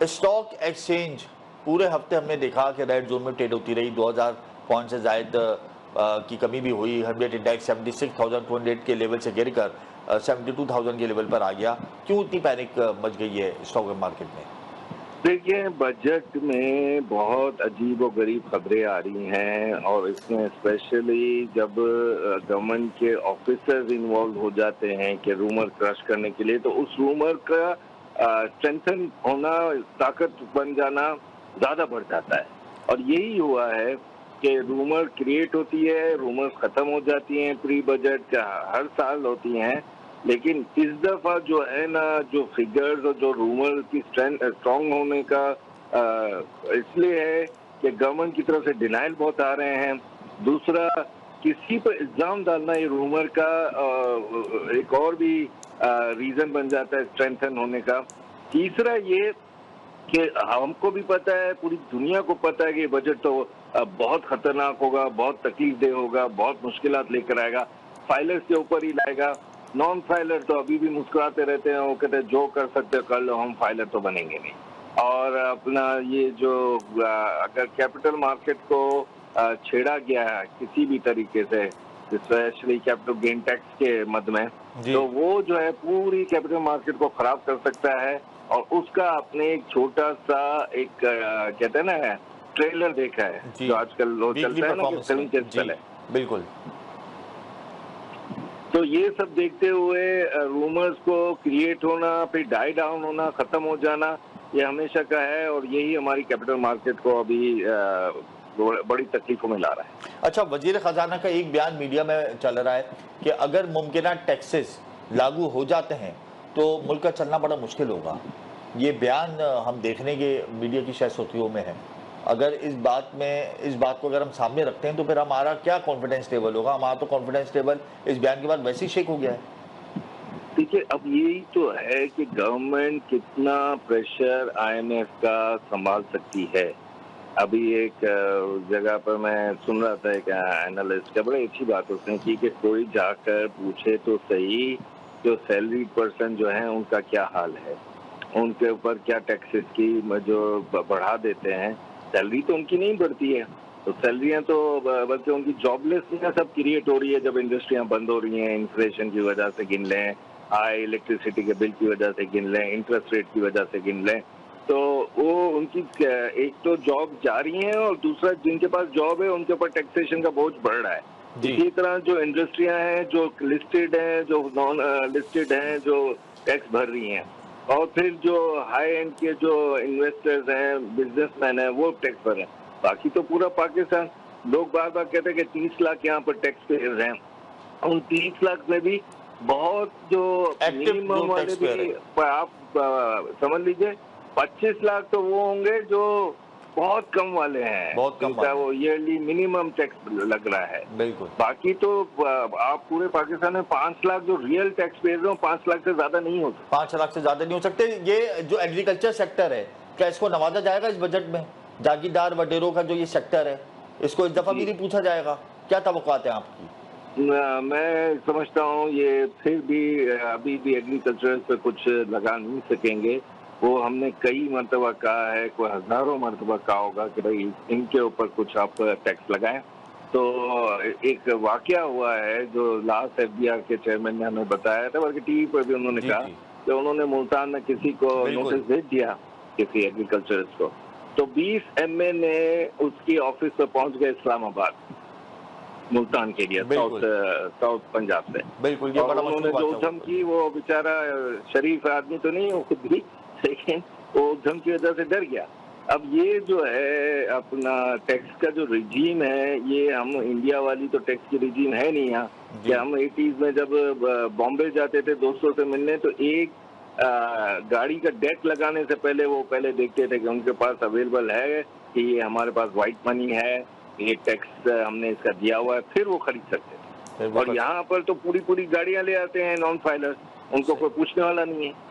Stock exchange पूरे हफ्ते हमने देखा कि रेड जोन में ट्रेड होती रही। 2000 पॉइंट से जायद की कमी भी हुई। 100 इंडेक्स 76,200 के लेवल से गिरकर 72,000 के लेवल पर आ गया। क्यों इतनी पैनिक मच गई है स्टॉक मार्केट में? देखिए, बजट में बहुत अजीब और गरीब खबरें आ रही हैं और इसमें स्पेशली जब गवर्नमेंट के ऑफिसर्स इन्वॉल्व हो जाते हैं कि रूमर क्रश करने के लिए, तो उस रूमर का स्ट्रेंथन होना, ताकत बन जाना ज़्यादा बढ़ जाता है। और यही हुआ है कि रूमर क्रिएट होती है, रूमर्स खत्म हो जाती हैं, प्री बजट हर साल होती हैं। लेकिन इस दफा जो है ना, जो फिगर्स और जो रूमर की स्ट्रांग होने का इसलिए है कि गवर्नमेंट की तरफ से डिनाइल बहुत आ रहे हैं। दूसरा, किसी पर इल्जाम डालना ये रूमर का एक और भी रीजन बन जाता है स्ट्रेंथन होने का। तीसरा ये कि हमको भी पता है, पूरी दुनिया को पता है कि बजट तो बहुत खतरनाक होगा, बहुत तकलीफदेह होगा, बहुत मुश्किलात लेकर आएगा, फाइलर्स के ऊपर ही लाएगा। नॉन फाइलर तो अभी भी मुस्कुराते रहते हैं, वो कहते हैं जो कर सकते हो कर लो, हम फाइलर तो बनेंगे नहीं। और अपना ये जो अगर कैपिटल मार्केट को छेड़ा गया है किसी भी तरीके से, स्पेशली कैपिटल गेन टैक्स के मद में, तो वो जो है पूरी कैपिटल मार्केट को खराब कर सकता है। और उसका आपने एक छोटा सा एक कहते हैं ना ट्रेलर देखा है, जो आजकल लोग चलता है ना कि फिल्म के तरह। बिल्कुल। तो ये सब देखते हुए रूमर्स को क्रिएट होना, फिर डाई डाउन होना, खत्म हो जाना, ये हमेशा का है और यही हमारी कैपिटल मार्केट को अभी बड़ी तकलीफों में ला रहा है। अच्छा, वजीर खजाना का एक बयान मीडिया में चल रहा है कि अगर मुमकिन टैक्सेस लागू हो जाते हैं तो मुल्क का चलना बड़ा मुश्किल होगा। ये बयान हम देखने के मीडिया की शायद सुर्खियों में है। अगर इस बात को अगर हम सामने रखते हैं तो फिर हमारा क्या कॉन्फिडेंस लेवल होगा? हमारा तो कॉन्फिडेंस लेवल इस बयान के बाद वैसे ही शेक हो गया है। देखिए, अब यही तो है कि गवर्नमेंट कितना प्रेशर आईएमएफ का संभाल सकती है। अभी एक जगह पर मैं सुन रहा था, एक एनालिस्ट का, बड़ी अच्छी बात उसने की कि कोई जाकर पूछे तो सही, जो सैलरी पर्सन जो है उनका क्या हाल है, उनके ऊपर क्या टैक्सेस की जो बढ़ा देते हैं। सैलरी तो उनकी नहीं बढ़ती है, तो सैलरियां तो बल्कि उनकी जॉबलेसनेस सब क्रिएट हो रही है जब इंडस्ट्रियां बंद हो रही हैं, इन्फ्लेशन की वजह से गिन लें, हाई इलेक्ट्रिसिटी के बिल की वजह से गिन लें, इंटरेस्ट रेट की वजह से गिन लें, तो वो उनकी एक तो जॉब जा रही है और दूसरा जिनके पास जॉब है उनके ऊपर टैक्सेशन का बोझ बढ़ रहा है। इसी तरह जो इंडस्ट्रियां हैं, जो लिस्टेड हैं, जो नॉन लिस्टेड हैं, जो टैक्स भर रही हैं, और फिर जो हाई एंड के जो इन्वेस्टर्स हैं, बिजनेसमैन हैं, वो टैक्स भर रहे हैं। बाकी तो पूरा पाकिस्तान, लोग बार बार कहते हैं कि 30 लाख यहाँ पर टैक्स पेयर हैं। उन 30 लाख में भी बहुत जो मिनिमम वाले भी आप समझ लीजिए 25 लाख तो वो होंगे जो बहुत कम वाले हैं, बहुत कम जिनका वो ईयरली मिनिमम टैक्स लग रहा है। बिल्कुल। बाकी तो आप पूरे पाकिस्तान में 5 लाख जो रियल टैक्स पेयर हो, 5 लाख से ज्यादा नहीं हो सकते। 5 लाख से ज्यादा नहीं हो सकते। ये जो एग्रीकल्चर सेक्टर है, क्या इसको नवाजा जाएगा इस बजट में? जागीरदार वडेरों का जो ये सेक्टर है, इसको इस दफा भी नहीं पूछा जाएगा? क्या तवक्कुआत है आपकी? मैं समझता हूँ ये फिर भी अभी भी एग्रीकल्चर पे कुछ लगा नहीं सकेंगे। वो हमने कई मरतबा कहा है, कोई हजारों मरतबा कहा होगा कि भाई इनके ऊपर कुछ आप टैक्स लगाएं। तो एक वाकया हुआ है जो लास्ट एफबीआर के चेयरमैन ने हमें बताया था, बल्कि टीवी पर भी उन्होंने कहा कि उन्होंने मुल्तान में किसी को नोटिस भेज दिया, किसी एग्रीकल्चरिस्ट को, तो 20 एमए ने उसकी ऑफिस पर पहुंच गए इस्लामाबाद, मुल्तान के लिए, साउथ पंजाब से। बिल्कुल। और उन्होंने जो उद्यम की, वो बेचारा शरीफ आदमी तो नहीं हो खुद भी, लेकिन वो उद्यम की वजह से डर गया। अब ये जो है अपना टैक्स का जो रिजीम है, ये हम इंडिया वाली तो टैक्स की रिजीम है नहीं यहाँ। कि हम 80s में जब बॉम्बे जाते थे दोस्तों से मिलने, तो एक गाड़ी का डेक लगाने से पहले वो पहले देखते थे कि उनके पास अवेलेबल है, कि ये हमारे पास व्हाइट मनी है, ये टैक्स हमने इसका दिया हुआ है, फिर वो खरीद सकते हैं। और यहाँ पर तो पूरी पूरी गाड़ियां ले आते हैं नॉन फाइलर्स, उनको कोई पूछने वाला नहीं है।